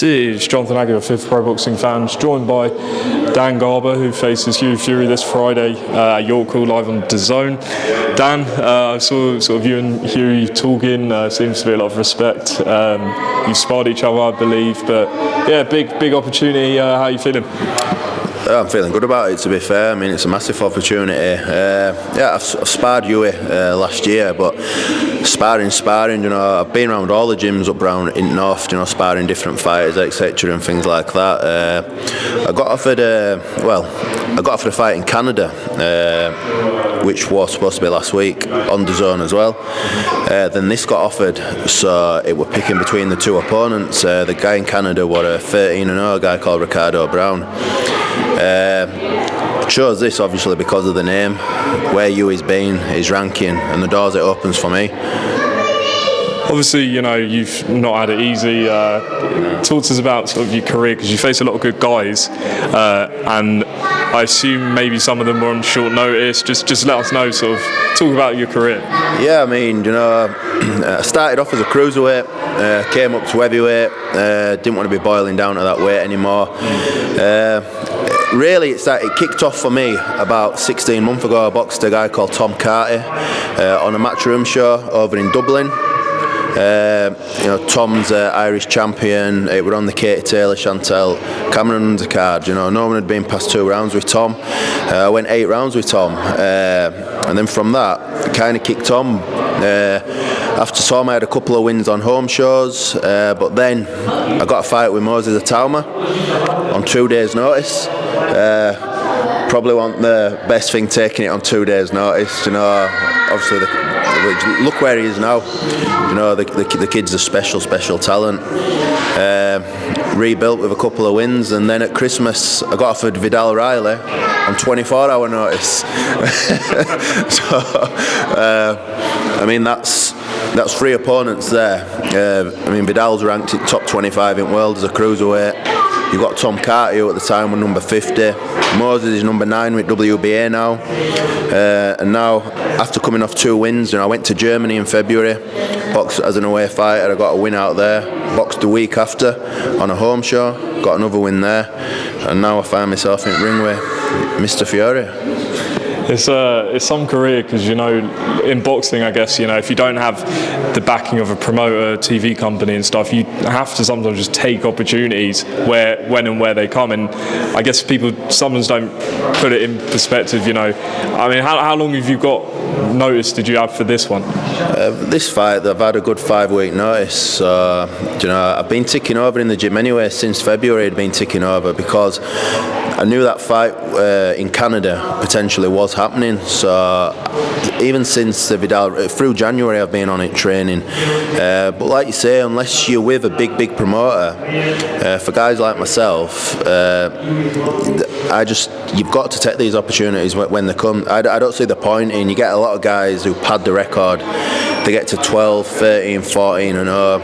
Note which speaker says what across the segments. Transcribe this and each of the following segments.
Speaker 1: This is Jonathan Agger of Fifth Pro Boxing Fans, joined by Dan Garber, who faces Hughie Fury this Friday at York Hall live on DAZN. Dan, I saw sort of you and Hughie talking. Seems to be a lot of respect. You've sparred each other, I believe, but yeah, big opportunity. How are you feeling?
Speaker 2: I'm feeling good about it, to be fair. I mean, it's a massive opportunity. I've sparred Hughie last year, but sparring, you know, I've been around all the gyms up around in North, you know, sparring different fighters, etc. and things like that. I got offered a fight in Canada, which was supposed to be last week on DAZN as well. Then this got offered, so it were picking between the two opponents. The guy in Canada was a 13-0 guy called Ricardo Brown. Chose this obviously because of the name, where Hughie's been, his ranking, and the doors it opens for me.
Speaker 1: Obviously, you know, you've not had it easy. Talk to us about sort of your career, because you face a lot of good guys, and I assume maybe some of them were on short notice. Just let us know, sort of, talk about your career.
Speaker 2: Yeah, I mean, you know, I started off as a cruiserweight, came up to heavyweight, didn't want to be boiling down to that weight anymore. Really, it kicked off for me about 16 months ago. I boxed a guy called Tom Carty on a matchroom show over in Dublin. You know, Tom's Irish champion. It were on the Katie Taylor, Chantel Cameron undercard. You know, no one had been past 2 rounds with Tom. I went 8 rounds with Tom, and then from that, it kind of kicked on. After Tom, I had a couple of wins on home shows, but then I got a fight with Moses Itauma on 2 days' notice. Probably wasn't the best thing, taking it on 2 days' notice. You know, obviously, look where he is now. You know, the kid's a special talent. Rebuilt with a couple of wins, and then at Christmas I got offered Vidal Riley on 24-hour notice. So, I mean, that's 3 opponents there. I mean, Vidal's ranked at top 25 in the world as a cruiserweight. You've got Tom Carty, who at the time was number 50. Moses is number 9 with WBA now. And now, after coming off 2 wins, you know, I went to Germany in February, boxed as an away fighter. I got a win out there. Boxed the week after on a home show, got another win there, and now I find myself in ring with Mr. Fury.
Speaker 1: It's some career, because, you know, in boxing, I guess, you know, if you don't have the backing of a promoter, TV company and stuff, you have to sometimes just take opportunities when and where they come. And I guess people sometimes don't put it in perspective, you know. I mean, how long have you got notice did you have for this one?
Speaker 2: This fight, I've had a good 5-week notice. You know, I've been ticking over in the gym anyway. Since February I'd been ticking over, because I knew that fight in Canada potentially was happening. So even since the Vidal, through January, I've been on it training. But like you say, unless you're with a big promoter, for guys like myself, you've got to take these opportunities when they come. I don't see the point in. You get a lot of guys who pad the record. They get to 12, 13, 14 and 0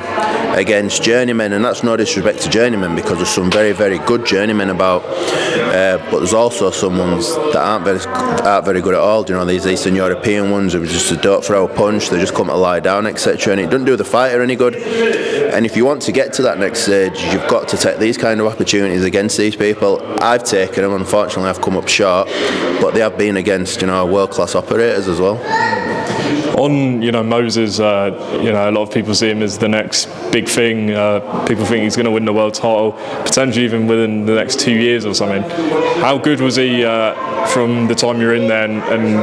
Speaker 2: against journeymen, and that's no disrespect to journeymen, because there's some very good journeymen about, but there's also some ones that aren't very good at all. You know, these Eastern European ones who just don't throw a punch, they just come to lie down, etc. And it doesn't do the fighter any good. And if you want to get to that next stage, you've got to take these kind of opportunities against these people. I've taken them. Unfortunately, I've come up short, but they have been against, you know, world-class operators as well.
Speaker 1: On, you know, Moses, you know, a lot of people see him as the next big thing. People think he's going to win the world title, potentially even within the next 2 years or something. How good was he from the time you're in there, and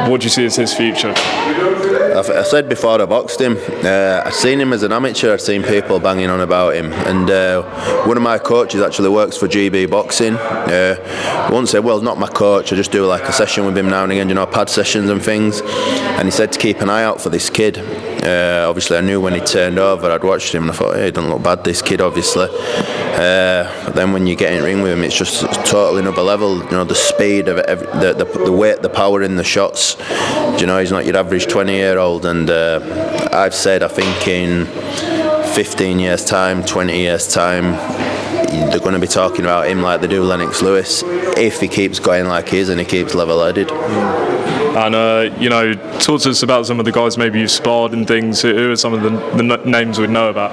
Speaker 1: what do you see as his future?
Speaker 2: I said before I boxed him, I've seen him as an amateur. I've seen people banging on about him, and one of my coaches actually works for GB Boxing. I won't say, well, not my coach, I just do like a session with him now and again, you know, pad sessions and things, and he said to keep an eye out for this kid. Obviously I knew when he turned over, I'd watched him and I thought, hey, he doesn't look bad, this kid, obviously. But then when you get in ring with him, it's just totally another level. You know, the speed of it, the weight, the power in the shots. You know, he's not your average 20-year-old, and I've said, I think in 15 years time, 20 years time, they're going to be talking about him like they do Lennox Lewis, if he keeps going like he is and he keeps level-headed.
Speaker 1: And you know, talk to us about some of the guys maybe you've sparred and things. Who are some of the names we'd know about?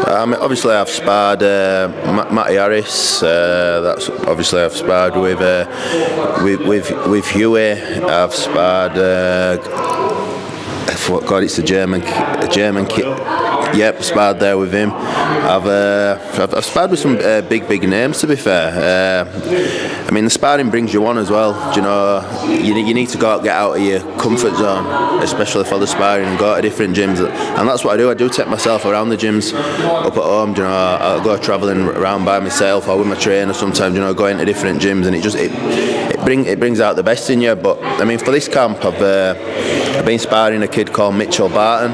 Speaker 2: Obviously, I've sparred Matty Harris. That's obviously I've sparred with Hughie. I've sparred. God, it's a German kid. Yep, sparred there with him. I've sparred with some big names, to be fair. I mean, the sparring brings you on as well. Do you know, you need to get out of your comfort zone, especially for the sparring, and go to different gyms. And that's what I do. I do take myself around the gyms up at home. Do you know, I go travelling around by myself or with my trainer sometimes. You know, going to different gyms, and it brings out the best in you. But I mean, for this camp, I've been sparring a kid called Mitchell Barton.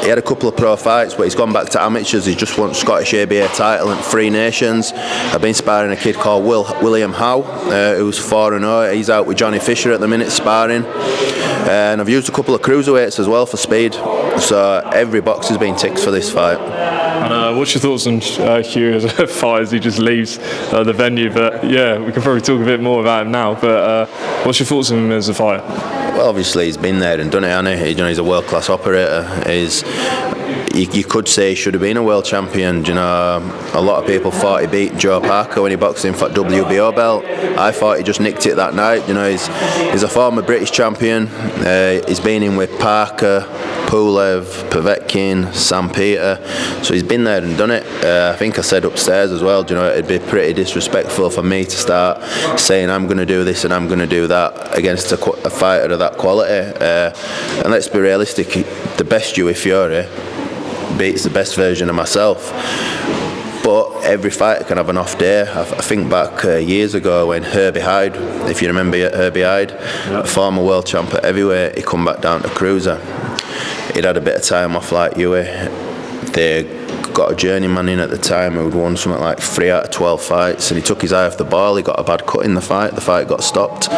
Speaker 2: He had a couple of pro fights, but he's gone back to amateurs. He just won Scottish ABA title and 3 Nations. I've been sparring a kid called William Howe, who's 4-0. He's out with Johnny Fisher at the minute sparring. And I've used a couple of cruiserweights as well for speed. So every box has been ticked for this fight.
Speaker 1: And what's your thoughts on Hugh as a fighter as he just leaves the venue? But yeah, we can probably talk a bit more about him now. But what's your thoughts on him as a fighter?
Speaker 2: Well, obviously he's been there and done it, hasn't he? You know, he's a world-class operator. You could say he should have been a world champion. You know, a lot of people thought he beat Joe Parker when he boxed him for WBO belt. I thought he just nicked it that night. You know, he's a former British champion. He's been in with Parker, Pulev, Povetkin, Sam Peter, so he's been there and done it. I think I said upstairs as well, you know, it'd be pretty disrespectful for me to start saying I'm going to do this and I'm going to do that against a fighter of that quality. And let's be realistic, the best Hughie Fury beats the best version of myself. But every fighter can have an off day. I think back years ago when Herbie Hyde, if you remember Herbie Hyde, yeah, former world champ at heavyweight, he come back down to cruiser. He'd had a bit of time off like Hughie. They got a journeyman in at the time who'd won something like 3 out of 12 fights, and he took his eye off the ball. He got a bad cut in the fight got stopped.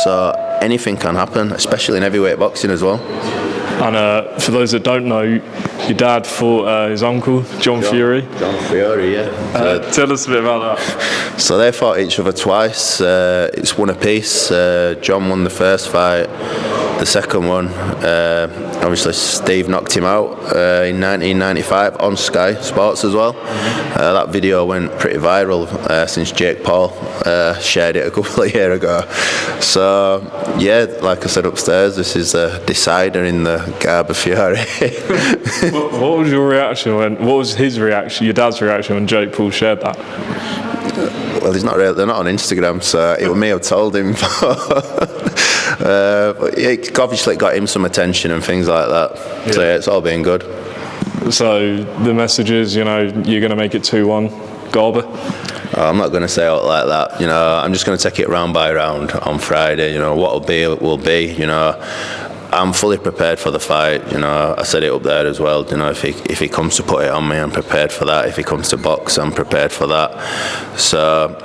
Speaker 2: So anything can happen, especially in heavyweight boxing as well.
Speaker 1: And for those that don't know, your dad fought his uncle, John Fury.
Speaker 2: John Fury, yeah.
Speaker 1: Tell us a bit about that.
Speaker 2: So they fought each other twice. It's one apiece. John won the first fight. The second one, obviously Steve knocked him out in 1995 on Sky Sports as well. That video went pretty viral since Jake Paul shared it a couple of years ago. So yeah, like I said upstairs, this is a decider in the Garber Fury.
Speaker 1: What was your reaction what was his reaction, your dad's reaction when Jake Paul shared that?
Speaker 2: Well, they're not on Instagram, so it may have told him. But it obviously got him some attention and things like that. Yeah. So yeah, it's all been good.
Speaker 1: So the message is, you know, you're going to make it 2-1 Garber?
Speaker 2: I'm not going to say it like that. You know, I'm just going to take it round by round on Friday. You know, what will be. You know, I'm fully prepared for the fight. You know, I said it up there as well. You know, if he comes to put it on me, I'm prepared for that. If he comes to box, I'm prepared for that. So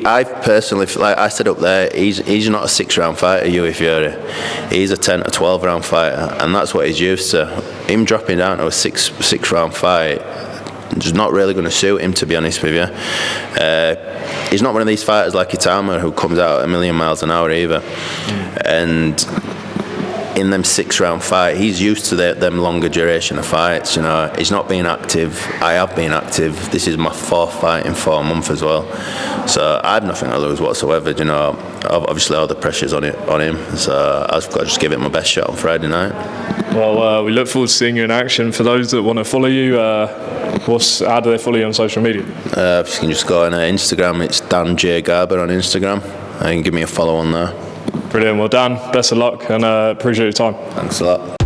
Speaker 2: I personally, like I said up there, he's not a 6-round fighter, Hughie Fury. He's a 10 to 12 round fighter, and that's what he's used to. Him dropping down to a six round fight is not really going to suit him, to be honest with you. He's not one of these fighters like Itauma who comes out at 1,000,000 miles an hour either. And in them 6-round fight, he's used to them longer duration of fights. You know, he's not been active. I have been active. This is my 4th fight in 4 months as well. So I have nothing to lose whatsoever. You know, obviously all the pressure's on him. So I've got to just give it my best shot on Friday night. Well,
Speaker 1: we look forward to seeing you in action. For those that want to follow you, how do they follow you on social media?
Speaker 2: You can just go on Instagram. It's Dan J Garber on Instagram. You can give me a follow on there.
Speaker 1: Brilliant. Well, Dan, best of luck and appreciate your time.
Speaker 2: Thanks a lot.